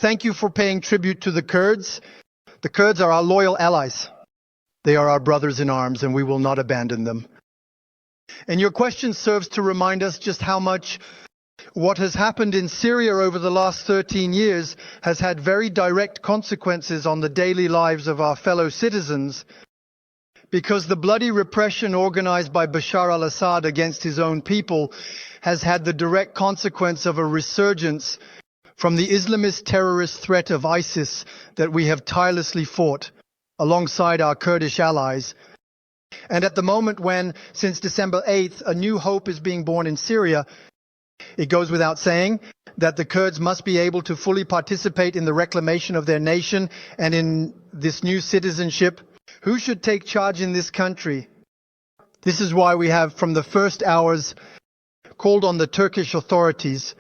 Thank you for paying tribute to the Kurds. The Kurds are our loyal allies. They are our brothers in arms, and we will not abandon them. And your question serves to remind us just how much what has happened in Syria over the last 13 years has had very direct consequences on the daily lives of our fellow citizens, because the bloody repression organized by Bashar al-Assad against his own people has had the direct consequence of a resurgence from the Islamist terrorist threat of ISIS that we have tirelessly fought alongside our Kurdish allies. And at the moment when, since December 8th, a new hope is being born in Syria, it goes without saying that the Kurds must be able to fully participate in the reclamation of their nation and in this new citizenship. Who should take charge in this country? This is why we have, from the first hours, called on the Turkish authorities,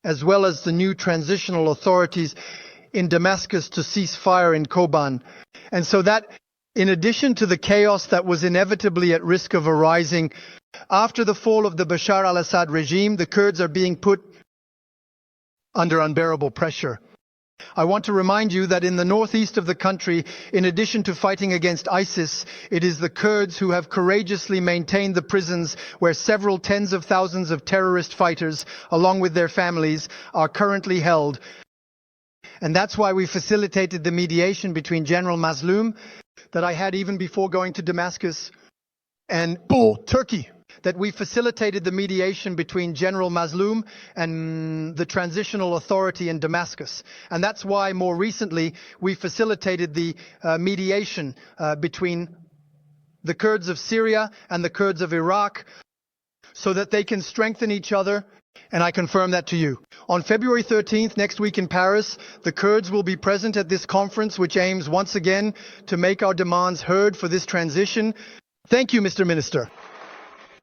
as well as the new transitional authorities in Damascus, to cease fire in Kobane. And so that, in addition to the chaos that was inevitably at risk of arising after the fall of the Bashar al-Assad regime, the Kurds are being put under unbearable pressure. I want to remind you that in the northeast of the country, in addition to fighting against ISIS, it is the Kurds who have courageously maintained the prisons where several tens of thousands of terrorist fighters, along with their families, are currently held. And that's why we facilitated the mediation between General Mazloum that I had even before going to Damascus, and Turkey. That we facilitated the mediation between General Mazloum and the Transitional Authority in Damascus. And that's why more recently we facilitated the mediation between the Kurds of Syria and the Kurds of Iraq, so that they can strengthen each other. And I confirm that to you. On February 13th, next week in Paris, the Kurds will be present at this conference, which aims once again to make our demands heard for this transition. Thank you, Mr. Minister.